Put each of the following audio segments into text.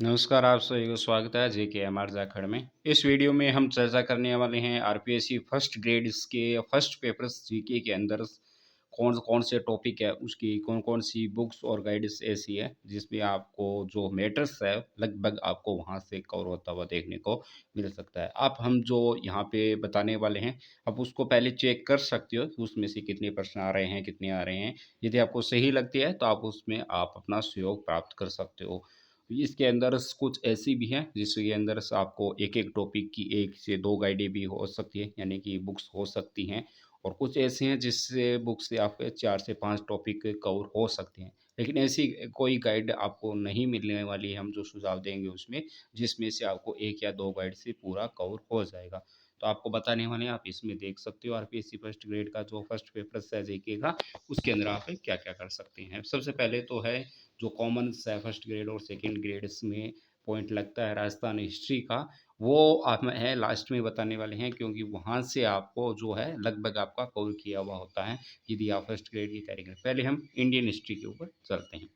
नमस्कार, आप सभी को स्वागत है जेकेएमआर जाखड़ में। इस वीडियो में हम चर्चा करने वाले हैं आरपीएससी फर्स्ट ग्रेड के फर्स्ट पेपर्स जीके के अंदर कौन कौन से टॉपिक है, उसकी कौन कौन सी बुक्स और गाइड्स ऐसी है जिसमें आपको जो मैटर्स है लगभग आपको वहां से कवर होता हुआ देखने को मिल सकता है। आप हम जो यहाँ पे बताने वाले हैं, आप उसको पहले चेक कर सकते हो कि उसमें से कितने प्रश्न आ रहे हैं, कितने आ रहे हैं। यदि आपको सही लगती है तो आप उसमें आप अपना सहयोग प्राप्त कर सकते हो। इसके अंदर कुछ ऐसी भी हैं जिसके अंदर से आपको एक-एक टॉपिक की 1 से 2 गाइडें भी हो सकती है, यानी कि बुक्स हो सकती हैं और कुछ ऐसी हैं जिससे बुक से आपके 4 से 5 टॉपिक कवर हो सकते हैं। लेकिन ऐसी कोई गाइड आपको नहीं मिलने वाली है, हम जो सुझाव देंगे उसमें, जिसमें से आपको 1 या 2 गाइड से पूरा कवर हो जाएगा। तो आपको बताने वाले हैं, आप इसमें देख सकते हो आरपीएससी फर्स्ट ग्रेड का जो फर्स्ट पेपर है जीके का, उसके अंदर आप क्या-क्या कर सकते हैं। सबसे पहले तो है जो कॉमन है फर्स्ट ग्रेड और सेकंड ग्रेड्स में पॉइंट लगता है राजस्थान हिस्ट्री का, वो आप है लास्ट में बताने वाले हैं, क्योंकि वहाँ से आपको जो है लगभग आपका कवर किया हुआ होता है यदि आप फर्स्ट ग्रेड की तैयारी करें। पहले हम इंडियन हिस्ट्री के ऊपर चलते हैं।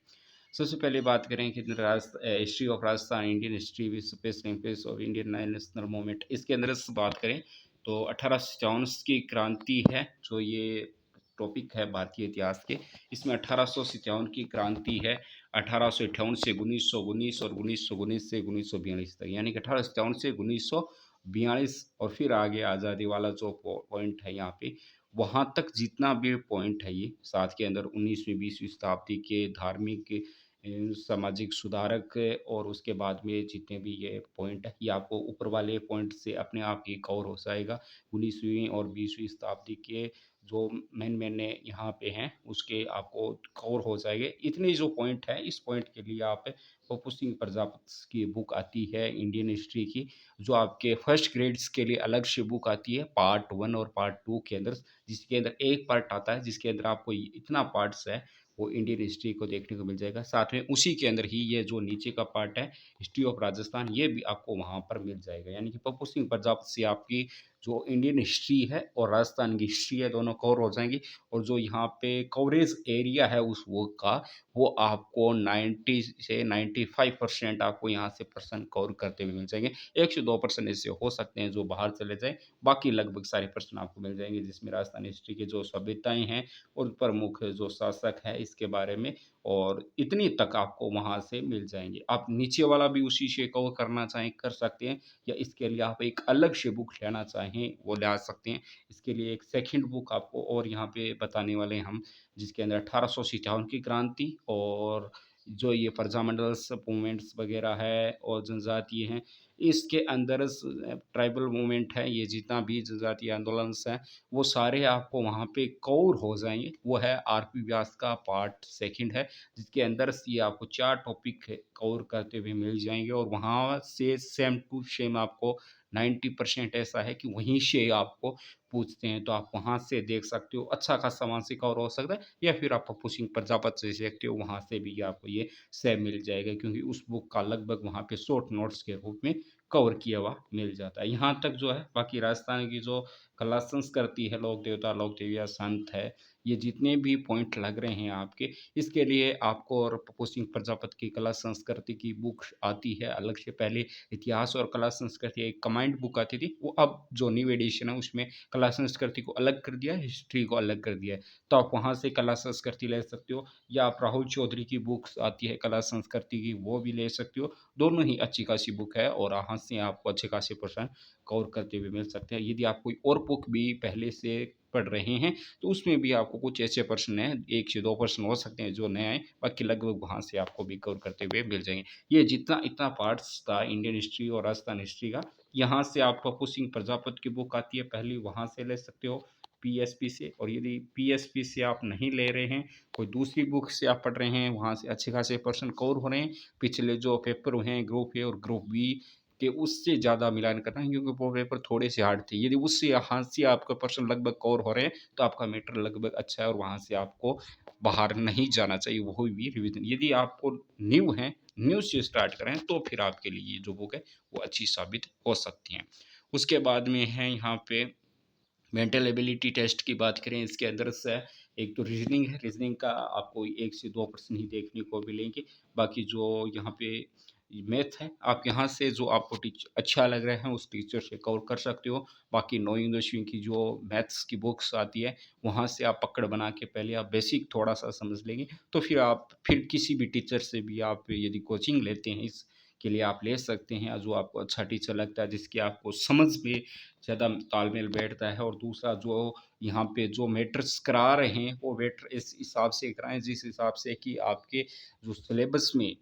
सबसे पहले बात करें कि history of Rajasthan, Indian history with special interest of Indian national movement, इसके अंदर से बात करें तो 1857 की क्रांति है जो ये टॉपिक है भारतीय इतिहास के। इसमें 1857 की क्रांति है, 1858 से 1919 और 1919 से 1942 तक, यानी कि 1857 से 1942 और फिर आगे आज़ादी वाला जो पॉइंट है यहाँ पे, वहाँ तक जितना भी पॉइंट है ये साथ के अंदर 19वीं 20वीं शताब्दी के धार्मिक सामाजिक सुधारक और उसके बाद में जितने भी ये पॉइंट है ये आपको ऊपर वाले पॉइंट से अपने आप ही कवर हो जाएगा। 19वीं और 20वीं शताब्दी के जो मेन यहाँ पे हैं उसके आपको कवर हो जाएंगे। इतने जो पॉइंट है, इस पॉइंट के लिए आप पप्पू सिंह प्रजापति की बुक आती है इंडियन हिस्ट्री की, जो आपके फर्स्ट ग्रेड्स के लिए अलग से बुक आती है पार्ट 1 और पार्ट 2 के अंदर, जिसके अंदर एक पार्ट आता है जिसके अंदर आपको इतना पार्ट्स है वो इंडियन हिस्ट्री को देखने को मिल जाएगा। साथ में उसी के अंदर ही ये जो नीचे का पार्ट है हिस्ट्री ऑफ राजस्थान, ये भी आपको वहाँ पर मिल जाएगा। यानी कि पप्पू सिंह प्रजापति से आपकी जो इंडियन हिस्ट्री है और राजस्थान की हिस्ट्री है दोनों कवर हो जाएंगी। और जो यहाँ पे कवरेज एरिया है उस बुक का, वो आपको 90 से 95% आपको यहाँ से प्रश्न कवर करते हुए मिल जाएंगे। 1 से 2% ऐसे हो सकते हैं जो बाहर चले जाएँ, बाकी लगभग सारे प्रश्न आपको मिल जाएँगे, जिसमें राजस्थान हिस्ट्री की जो सभ्यताएँ हैं और प्रमुख जो शासक है इसके बारे में, और इतनी तक आपको वहाँ से मिल जाएँगे। आप नीचे वाला भी उसी से कवर करना चाहें कर सकते हैं, या इसके लिए आप एक अलग से बुक लेना चाहें वो ला सकते हैं। इसके लिए एक सेकंड बुक आपको और यहाँ पे बताने वाले हैं हम, जिसके अंदर 1857 की क्रांति और जो ये प्रजामंडल्स मूवमेंट्स वगैरह है और जनजातीय हैं, इसके अंदर ट्राइबल मूवमेंट है, ये जितना भी जनजातीय आंदोलन है वो सारे आपको वहाँ पे कवर हो जाएँगे। वो है आरपी व्यास का पार्ट सेकंड है, जिसके अंदर ये आपको 4 टॉपिक कवर करते हुए मिल जाएँगे और वहाँ से सेम टू सेम आपको 90% ऐसा है कि वहीं से आपको पूछते हैं, तो आप वहाँ से देख सकते हो। अच्छा खासा वहाँ से कवर हो सकता है, या फिर आप पप्पू सिंह प्रजापति से देखते हो, वहाँ से भी आपको ये सेम मिल जाएगा, क्योंकि उस बुक का लगभग वहाँ पे शॉर्ट नोट्स के रूप में कवर किया हुआ मिल जाता है। यहाँ तक जो है बाकी राजस्थान की जो कला संस्कृति है, लोक देवता, लोक देवियाँ, संत है, ये जितने भी पॉइंट लग रहे हैं आपके, इसके लिए आपको और पप्पू सिंह प्रजापति की कला संस्कृति की बुक आती है अलग से। पहले इतिहास और कला संस्कृति एक कमांड बुक आती थी, वो अब जो न्यू एडिशन है उसमें कला संस्कृति को अलग कर दिया है, हिस्ट्री को अलग कर दिया है। तो आप वहाँ से कला संस्कृति ले सकते हो, या आप राहुल चौधरी की बुक्स आती है कला संस्कृति की, वो भी ले सकते हो। दोनों ही अच्छी खासी बुक है और वहाँ से आपको अच्छे खासे प्रश्न कवर करते हुए मिल सकते हैं। यदि आप कोई और बुक भी पहले से पढ़ रहे हैं तो उसमें भी आपको कुछ ऐसे प्रश्न हैं, 1 से 2 प्रश्न हो सकते हैं जो नए आए, बाकी लगभग वहाँ से आपको भी कवर करते हुए मिल जाएँगे। ये जितना इतना पार्ट्स था इंडियन हिस्ट्री और राजस्थान हिस्ट्री का, यहाँ से आप पप्पू सिंह प्रजापति की बुक आती है पहली, वहाँ से ले सकते हो पीएसपी से। और यदि पीएसपी से आप नहीं ले रहे हैं, कोई दूसरी बुक से आप पढ़ रहे हैं, वहाँ से अच्छे खासे प्रश्न कवर हो रहे हैं, पिछले जो पेपर हुए हैं ग्रुप ए और ग्रुप बी के, उससे ज़्यादा मिलान करना है, क्योंकि वो पेपर थोड़े से हार्ड थे। यदि उससे यहाँ से आपका प्रश्न लगभग कवर हो रहे हैं तो आपका मैटर लगभग अच्छा है और वहाँ से आपको बाहर नहीं जाना चाहिए, वो भी रिवीजन। यदि आपको न्यू है, न्यू से स्टार्ट करें, तो फिर आपके लिए ये जो बुक है वो अच्छी साबित हो सकती हैं। उसके बाद में है यहाँ पे मेंटल एबिलिटी टेस्ट की बात करें, इसके अंदर से एक तो रीजनिंग है, रीजनिंग का आपको 1 से 2 प्रश्न ही देखने को मिलेंगे। बाकी जो यहाँ पे मैथ है, आप यहाँ से जो आपको अच्छा लग रहा है उस टीचर से कवर कर सकते हो। बाकी नो इंग्लिश की जो मैथ्स की बुक्स आती है, वहाँ से आप पकड़ बना के पहले आप बेसिक थोड़ा-सा समझ लेंगे, तो फिर आप फिर किसी भी टीचर से भी आप यदि कोचिंग लेते हैं इसके लिए आप ले सकते हैं, जो आपको अच्छा टीचर लगता है, जिसकी आपको समझ में ज़्यादा तालमेल बैठता है। और दूसरा जो यहाँ पे जो मैटर्स करा रहे हैं, वो मैटर इस हिसाब से कराएँ जिस हिसाब से कि आपके जो सिलेबस में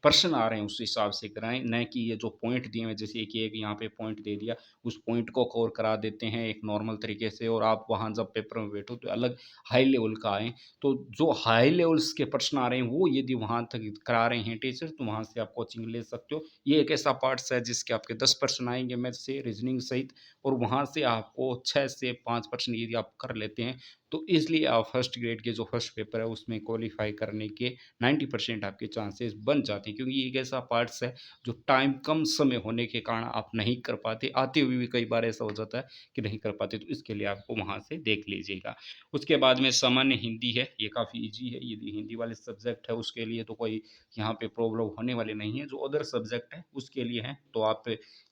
प्रश्न आ रहे हैं उस हिसाब से कराएँ, ना कि ये जो पॉइंट दिए हुए हैं जैसे कि एक यहाँ पे पॉइंट दे दिया, उस पॉइंट को कवर करा देते हैं एक नॉर्मल तरीके से, और आप वहाँ जब पेपर में बैठो तो अलग हाई लेवल का आएँ। तो जो हाई लेवल्स के प्रश्न आ रहे हैं वो यदि वहाँ तक करा रहे हैं टीचर, तो वहाँ से आप कोचिंग ले सकते हो। ये एक ऐसा पार्ट्स है जिसके आपके 10 प्रश्न आएँगे मैथ से, रीज़निंग सहित, और वहाँ से आपको 6 से 5 प्रश्न यदि आप कर लेते हैं, तो ईज़िली आप फर्स्ट ग्रेड के जो फर्स्ट पेपर है उसमें क्वालीफाई करने के 90% आपके चांसेस बन जाते हैं, क्योंकि ये एक ऐसा पार्ट्स है जो टाइम कम समय होने के कारण आप नहीं कर पाते, आते हुए भी कई बार ऐसा हो जाता है कि नहीं कर पाते, तो इसके लिए आपको वहाँ से देख लीजिएगा। उसके बाद में सामान्य हिंदी है, ये काफ़ी ईज़ी है, यदि हिंदी वाले सब्जेक्ट है उसके लिए तो कोई यहाँ पे प्रॉब्लम होने वाली नहीं है, जो अदर सब्जेक्ट है उसके लिए है, तो आप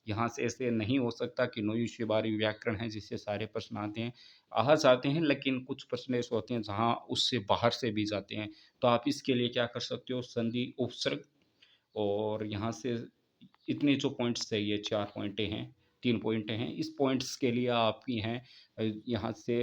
यहाँ से ऐसे नहीं हो सकता कि नौवीं से 12वीं व्याकरण है जिससे सारे प्रश्न आते हैं, आ जाते हैं, लेकिन कुछ प्रश्न ऐसे होते हैं जहाँ उससे बाहर से भी जाते हैं। तो आप इसके लिए क्या कर सकते हो, संधि उपसर्ग, और यहाँ से इतने जो पॉइंट्स चाहिए 4 पॉइंटें हैं, 3 पॉइंटें हैं, इस पॉइंट्स के लिए आपकी हैं यहाँ से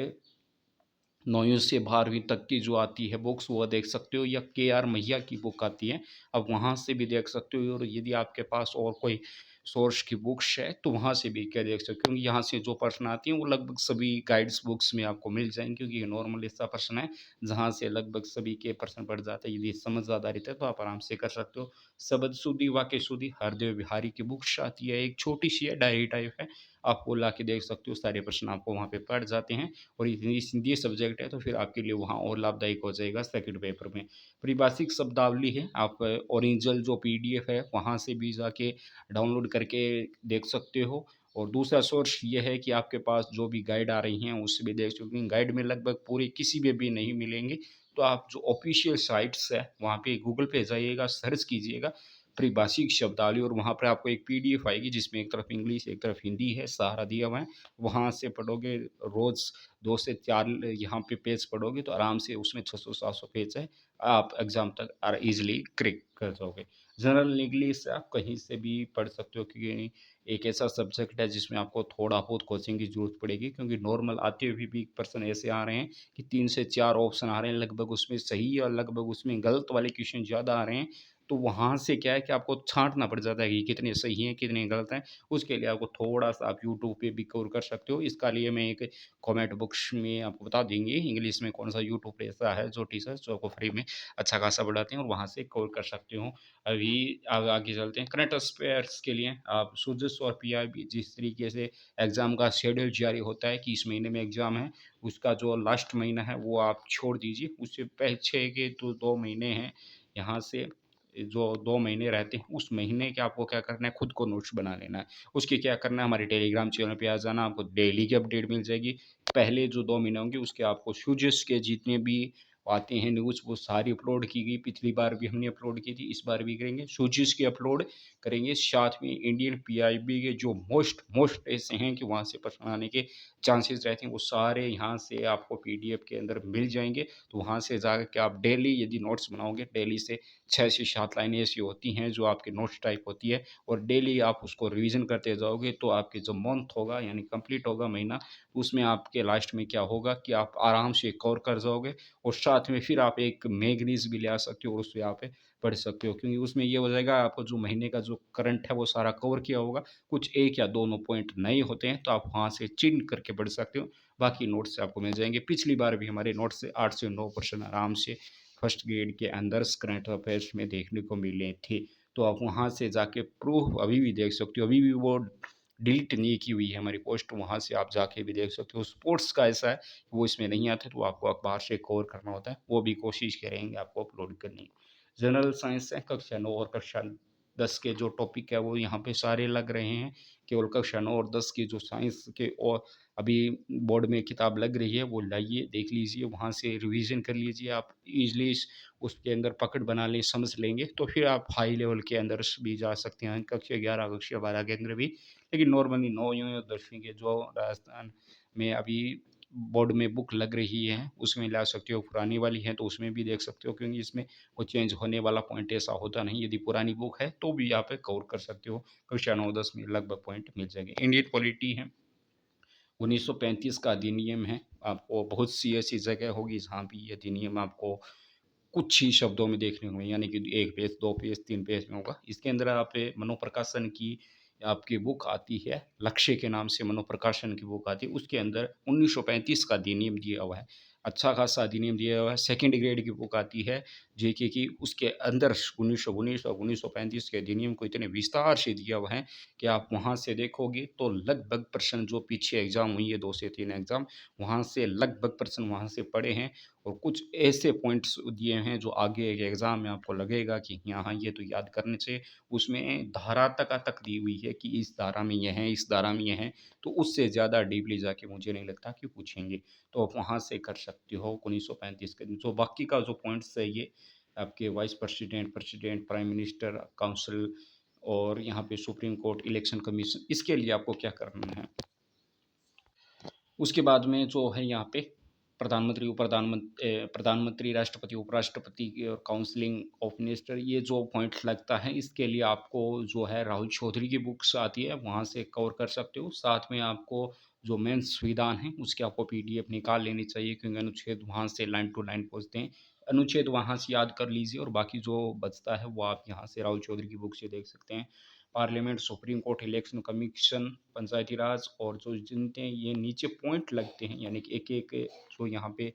9वीं से 12वीं तक की जो आती है बुक्स वो देख सकते हो, या के.आर. मैया की बुक आती है, आप वहाँ से भी देख सकते हो। और यदि आपके पास और कोई सोर्स की बुक्स है तो वहाँ से भी क्या देख सकते हो, क्योंकि यहाँ से जो प्रश्न आती हैं वो लगभग सभी गाइड्स बुक्स में आपको मिल जाएँगे, क्योंकि ये नॉर्मल ऐसा प्रश्न है जहाँ से लगभग सभी के प्रश्न पड़ जाते हैं। यदि समझ आधारित है तो आप आराम से कर सकते हो। शब्द शुद्धि, वाक्य शुद्धि हरदेव बिहारी की बुक्स आती है, एक छोटी-सी है, डायरी टाइप है, आप वो लाके देख सकते हो, सारे प्रश्न आपको वहाँ पे पड़ जाते हैं। और इतनी हिंदी सब्जेक्ट है तो फिर आपके लिए वहाँ और लाभदायक हो जाएगा सेकंड पेपर में। परिभाषिक शब्दावली है, आप ओरिजिनल जो पीडीएफ है वहाँ से भी जाके डाउनलोड करके देख सकते हो। और दूसरा सोर्स ये है कि आपके पास जो भी गाइड आ रही हैं उससे भी देख सकते हैं, गाइड में लगभग पूरे किसी में भी नहीं मिलेंगे, तो आप जो ऑफिशियल साइट्स है वहाँ पे गूगल पे जाइएगा, सर्च कीजिएगा परिभाषिक शब्दावली, और वहाँ पर आपको एक पीडीएफ आएगी जिसमें एक तरफ इंग्लिश एक तरफ हिंदी है, सहारा दिया हुआ है, वहाँ से पढ़ोगे, रोज़ 2 से 4 यहाँ पे पेज पढ़ोगे तो आराम से उसमें 600-700 पेज है, आप एग्ज़ाम तक ईज़िली क्रैक कर जाओगे। जनरल इंग्लिश आप कहीं से भी पढ़ सकते हो, क्योंकि एक ऐसा सब्जेक्ट है जिसमें आपको थोड़ा बहुत कोचिंग की ज़रूरत पड़ेगी, क्योंकि नॉर्मल आते हुए भी पर्सन ऐसे आ रहे हैं कि 3 से 4 ऑप्शन आ रहे हैं, लगभग उसमें सही और लगभग उसमें गलत वाले क्वेश्चन ज़्यादा आ रहे हैं। तो वहाँ से क्या है कि आपको छाँटना पड़ जाता है कि कितने सही हैं, कितने गलत हैं। उसके लिए आपको थोड़ा-सा आप यूट्यूब पे भी कवर कर सकते हो। इसका लिए मैं एक कमेंट बॉक्स में आपको बता देंगे इंग्लिश में कौन-सा यूट्यूब पे ऐसा है जो टीचर जो आपको फ्री में अच्छा खासा पढ़ाते हैं, और वहाँ से कवर कर सकते हो। अभी आगे चलते हैं करंट अफेयर्स के लिए, आप सूजस और पीआईबी जिस तरीके से एग्ज़ाम का शेड्यूल जारी होता है कि इस महीने में एग्ज़ाम है, उसका जो लास्ट महीना है वो आप छोड़ दीजिए। उससे पीछे के जो 2 महीने हैं, यहाँ से जो 2 महीने रहते हैं, उस महीने के आपको क्या करना है, खुद को नोट्स बना लेना है। उसके क्या करना है, हमारे टेलीग्राम चैनल पे आ जाना, आपको डेली की अपडेट मिल जाएगी। पहले जो 2 महीने होंगे उसके आपको ह्यूजेस के जितने भी आते हैं न्यूज़ वो सारी अपलोड की गई। पिछली बार भी हमने अपलोड की थी, इस बार भी करेंगे। ह्यूजेस की अपलोड करेंगे, साथ में इंडियन पीआईबी के जो मोस्ट मोस्ट ऐसे हैं कि वहाँ से प्रश्न आने के चांसेस रहते हैं, वो सारे यहाँ से आपको पीडीएफ के अंदर मिल जाएँगे। तो वहाँ से जा के आप डेली यदि नोट्स बनाओगे, डेली से 6 से 7 लाइनें ऐसी होती हैं जो आपकी नोट्स टाइप होती है, और डेली आप उसको रिवीजन करते जाओगे तो आपके जो मंथ होगा यानी कंप्लीट होगा महीना, उसमें आपके लास्ट में क्या होगा कि आप आराम से कवर कर जाओगे। और साथ में फिर आप एक मैगनीज़ भी ले आ सकते हो और उससे आप पढ़ सकते हो, क्योंकि उसमें ये हो जाएगा आपको जो महीने का जो करंट है वो सारा कवर किया होगा। कुछ 1 या 2 पॉइंट नए होते हैं तो आप वहाँ से चिन्ह करके पढ़ सकते हो, बाकी नोट्स आपको मिल जाएँगे। पिछली बार भी हमारे नोट्स से 8 से 9 परसेंट आराम से फर्स्ट ग्रेड के अंदर करंट अफेयर्स में देखने को मिले थे। तो आप वहाँ से जाके प्रूफ अभी भी देख सकते हो, अभी भी वो डिलीट नहीं की हुई है हमारी पोस्ट, वहाँ से आप जाके भी देख सकते हो। स्पोर्ट्स का ऐसा है, वो इसमें नहीं आता तो आपको अखबार से कवर करना होता है, वो भी कोशिश करेंगे आपको अपलोड करने की। जनरल साइंस है कक्षा 9 और कक्षा 10 के जो टॉपिक है वो यहाँ पे सारे लग रहे हैं। केवल कक्षा 9 और 10 की जो साइंस के और अभी बोर्ड में किताब लग रही है वो लाइए, देख लीजिए, वहाँ से रिवीजन कर लीजिए, आप ईज़िली उसके अंदर पकड़ बना लें, समझ लेंगे, तो फिर आप हाई लेवल के अंदर भी जा सकते हैं, कक्षा 11, कक्षा 12 के अंदर भी। लेकिन नॉर्मली 9वीं और 10वीं के जो राजस्थान में अभी बोर्ड में बुक लग रही है, उसमें ला सकते हो। पुरानी वाली है तो उसमें भी देख सकते हो, क्योंकि इसमें वो चेंज होने वाला पॉइंट ऐसा होता नहीं। यदि पुरानी बुक है तो भी आप कवर कर सकते हो, कक्षा 9-10 में लगभग पॉइंट मिल जाएंगे। इंडियन पॉलिटी है, 1935 का अधिनियम है। आपको बहुत सी ऐसी जगह होगी जहाँ भी ये अधिनियम आपको कुछ ही शब्दों में देखने को मिले, यानी कि 1 पेज, 2 पेज, 3 पेज में होगा। इसके अंदर आप मनोप्रकाशन की आपकी बुक आती है, लक्ष्य के नाम से मनोप्रकाशन की बुक आती है। उसके अंदर 1935 का अधिनियम दिया हुआ है। अच्छा खासा अधिनियम दिया हुआ है। सेकंड ग्रेड की बुक आती है जीके की, उसके अंदर 1919 और 1935 के अधिनियम को इतने विस्तार से दिया हुआ है कि आप वहाँ से देखोगे तो लगभग प्रश्न जो पीछे एग्ज़ाम हुई है, 2 से 3 एग्ज़ाम, वहाँ से लगभग प्रश्न वहाँ से पड़े हैं। और कुछ ऐसे पॉइंट्स दिए हैं जो आगे के एग्ज़ाम में आपको लगेगा कि यहाँ ये तो याद करने से, उसमें धारा तक दी हुई है कि इस धारा में ये है, इस धारा में ये है, तो उससे ज़्यादा डीपली जाके मुझे नहीं लगता कि पूछेंगे। तो आप वहाँ से कर सकते हो 1935 के। जो बाकी का जो पॉइंट्स है ये आपके vice president, president, prime minister, council और यहाँ पे सुप्रीम कोर्ट, इलेक्शन कमीशन, इसके लिए आपको क्या करना है। उसके बाद में जो है यहाँ पे प्रधानमंत्री, प्रधानमंत्री, राष्ट्रपति, उपराष्ट्रपति की और काउंसलिंग ऑफ मिनिस्टर, ये जो पॉइंट लगता है इसके लिए आपको जो है राहुल चौधरी की बुक्स आती है, वहाँ से कवर कर सकते हो। साथ में आपको जो मेन संविधान है उसकी आपको पीडीएफ निकाल लेनी चाहिए, क्योंकि अनुच्छेद वहाँ से लाइन टू लाइन पूछते हैं। अनुच्छेद वहाँ से याद कर लीजिए और बाकी जो बचता है वो आप यहाँ से राहुल चौधरी की बुक से देख सकते हैं। Parliament, supreme court, election commission, Panchayati Raj, और जो जिनके ये नीचे पॉइंट लगते हैं, यानी कि एक-एक जो यहाँ पे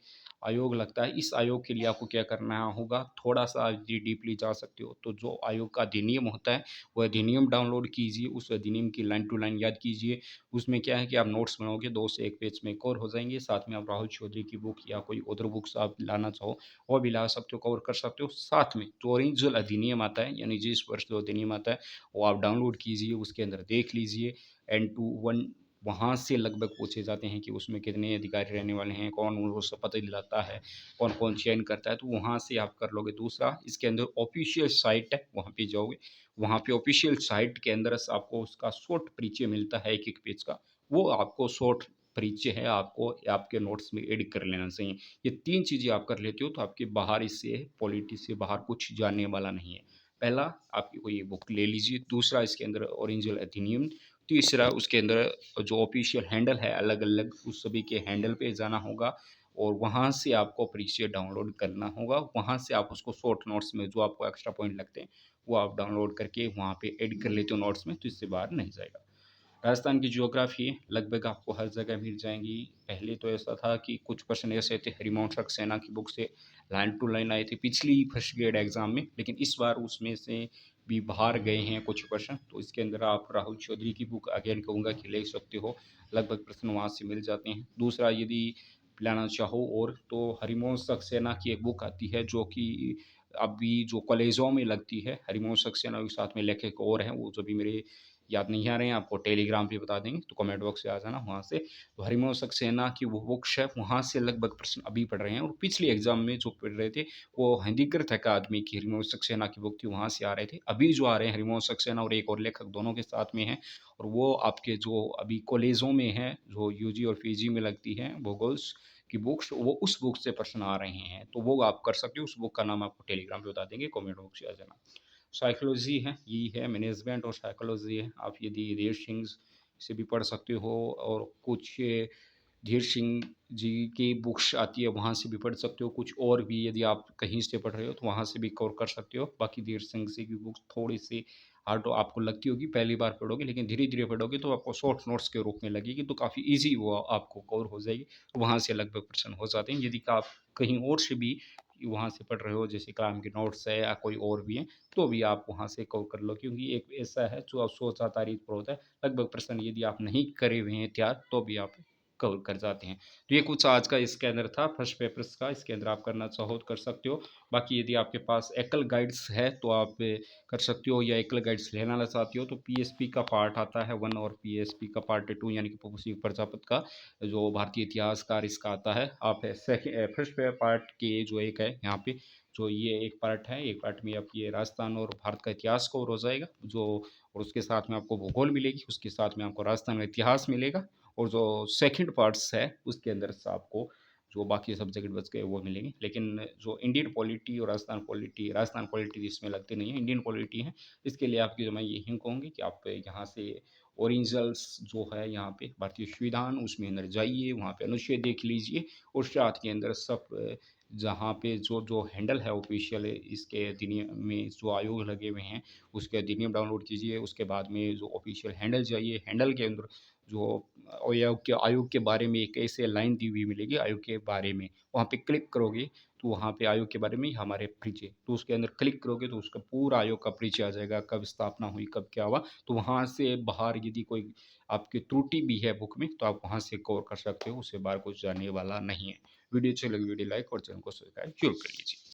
आयोग लगता है, इस आयोग के लिए आपको क्या करना होगा, थोड़ा-सा डीपली जा सकते हो। तो जो आयोग का अधिनियम होता है, वो अधिनियम डाउनलोड कीजिए, उस अधिनियम की लाइन टू लाइन याद कीजिए। उसमें क्या है कि आप नोट्स बनाओगे, 2 से 1 पेज में कवर हो जाएँगे। साथ में आप राहुल चौधरी की बुक या कोई अदर बुक्स आप लाना चाहो, वो भी ला सकते हो, कवर कर सकते हो। साथ में जो ओरिजिनल अधिनियम आता है, यानी जिस वर्ष जो अधिनियम आता है, वो आप डाउनलोड कीजिए, उसके अंदर देख लीजिए। एन टू वन वहाँ से लगभग पूछे जाते हैं कि उसमें कितने अधिकारी रहने वाले हैं, कौन उनको शपथ दिलाता है, कौन-कौन चयन करता है, तो वहाँ से आप कर लोगे। दूसरा, इसके अंदर ऑफ़िशियल साइट है, वहाँ पे जाओगे, वहाँ पे ऑफ़िशियल साइट के अंदर स आपको उसका शॉर्ट परिचय मिलता है 1-1 पेज का, वो आपको शॉर्ट परिचय है, आपको आपके नोट्स में ऐड कर लेना चाहिए। ये 3 चीज़ें आप कर लेते हो तो आपके बाहर इससे पॉलिटी से बाहर कुछ जानने वाला नहीं है। पहला, आपकी कोई ये बुक ले लीजिए। दूसरा, इसके अंदर ओरिजिनल अधिनियम। तीसरा, उसके अंदर जो ऑफिशियल हैंडल है अलग-अलग, उस सभी के हैंडल पे जाना होगा और वहाँ से आपको परिचय डाउनलोड करना होगा। वहाँ से आप उसको शॉर्ट नोट्स में जो आपको एक्स्ट्रा पॉइंट लगते हैं, वो आप डाउनलोड करके वहाँ पे ऐड कर लेते हो नोट्स में, तो इससे बाहर नहीं जाएगा। राजस्थान की ज्योग्राफी लगभग आपको हर जगह मिल जाएँगी। पहले तो ऐसा था कि कुछ क्वेश्चन ऐसे थे, हरिवंश सक्सेना की बुक से लाइन टू लाइन आए थे पिछली फर्स्ट ग्रेड एग्ज़ाम में, लेकिन इस बार उसमें से भी बाहर गए हैं कुछ क्वेश्चन। तो इसके अंदर आप राहुल चौधरी की बुक अगेन कहूँगा कि ले सकते हो, लगभग प्रश्न वहाँ से मिल जाते हैं। दूसरा, यदि लाना चाहो और, तो हरिवंश सक्सेना की एक बुक आती है जो कि अभी जो कॉलेजों में लगती है। हरिवंश सक्सेना के साथ में लेखक और हैं, वो जो भी मेरे याद नहीं आ रहे हैं, आपको टेलीग्राम पे बता देंगे, तो कमेंट बॉक्स से आ जाना वहाँ से। तो हरिवंश सक्सेना की वो बुक्स है, वहाँ से लगभग प्रश्न अभी पढ़ रहे हैं, और पिछले एग्जाम में जो पढ़ रहे थे वो हिंदीकृत अकादमी की हरिवंश सक्सेना की बुक थी, वहाँ से आ रहे थे। अभी जो आ रहे हैं हरिवंश सक्सेना और एक और लेखक, दोनों के साथ में हैं, और वो आपके जो अभी कॉलेजों में हैं, जो यूजी और पीजी में लगती हैं भूगोल्स की बुक्स, वो उस बुक से प्रश्न आ रहे हैं, तो वो आप कर सकते हो। उस बुक का नाम आपको टेलीग्राम पे बता देंगे, कमेंट बॉक्स से आ जाना। साइकोलॉजी है, यही है, मैनेजमेंट और साइकोलॉजी है। आप यदि धीर सिंह से भी पढ़ सकते हो, और कुछ धीर सिंह जी की बुक्स आती है, वहाँ से भी पढ़ सकते हो। कुछ और भी यदि आप कहीं से पढ़ रहे हो तो वहाँ से भी कवर कर सकते हो। बाकी धीर सिंह जी की बुक्स थोड़ी सी हार्ड तो आपको लगती होगी पहली बार पढ़ोगे, लेकिन धीरे-धीरे पढ़ोगे तो आपको शॉर्ट नोट्स के रूप में लगेगी, तो काफ़ी ईज़ी वो आपको कवर हो जाएगी। तो वहाँ से लगभग प्रश्न हो जाते हैं। यदि आप कहीं और से भी वहाँ से पढ़ रहे हो, जैसे कलाम के नोट्स है या कोई और भी है, तो भी आप वहाँ से कवर कर लो, क्योंकि एक ऐसा है जो आप सोचा तारीख पर होता है। लगभग प्रश्न यदि आप नहीं करे हुए हैं तैयार, तो भी आप कवर कर जाते हैं। तो ये कुछ आज का इसके अंदर था फर्स्ट पेपर्स का, इसके अंदर आप करना चाहो तो कर सकते हो। बाकी यदि आपके पास एकल गाइड्स है तो आप कर सकते हो, या एकल गाइड्स लेना चाहते हो तो पीएसपी का पार्ट आता है 1 और पीएसपी का पार्ट 2 यानी कि पप्पू प्रजापत का जो भारतीय इतिहासकार इसका आता है। आप फर्स्ट पार्ट के जो एक है यहाँ पे, जो ये एक पार्ट है, एक पार्ट में आपकी ये राजस्थान और भारत का इतिहास कवर हो जाएगा जो, और उसके साथ में आपको भूगोल मिलेगी, उसके साथ में आपको राजस्थान का इतिहास मिलेगा, और जो सेकंड पार्ट्स है उसके अंदर से आपको जो बाकी सब्जेक्ट बच गए वो मिलेंगे। लेकिन जो इंडियन पॉलिटी और राजस्थान पॉलिटी इसमें लगते नहीं है, इंडियन पॉलिटी है। इसके लिए आपकी जो मैं ये हिंट कहूँगी कि आप यहाँ से ओरिजिनल्स जो है यहाँ पे भारतीय संविधान उसमें अंदर जाइए, वहाँ पे अनुच्छेद देख लीजिए, और साथ के अंदर सब जहाँ पे जो जो हैंडल है ऑफिशियल इसके अधिनियम में जो आयोग लगे हुए हैं उसके अधिनियम डाउनलोड कीजिए। उसके बाद में जो ऑफिशियल हैंडल जाइए, हैंडल के अंदर जो आयोग के बारे में एक ऐसे लाइन दी हुई मिलेगी आयोग के बारे में, वहाँ पे क्लिक करोगे तो वहाँ पे आयोग के बारे में हमारे परिचय, तो उसके अंदर क्लिक करोगे तो उसका पूरा आयोग का परिचय आ जाएगा, कब स्थापना हुई, कब क्या हुआ। तो वहाँ से बाहर यदि कोई आपकी त्रुटि भी है बुक में तो आप वहाँ से कवर कर सकते हो, उससे बाहर कुछ जाने वाला नहीं है। वीडियो अच्छी लगी वीडियो लाइक और चैनल को सब्सक्राइब जरूर कर लीजिए।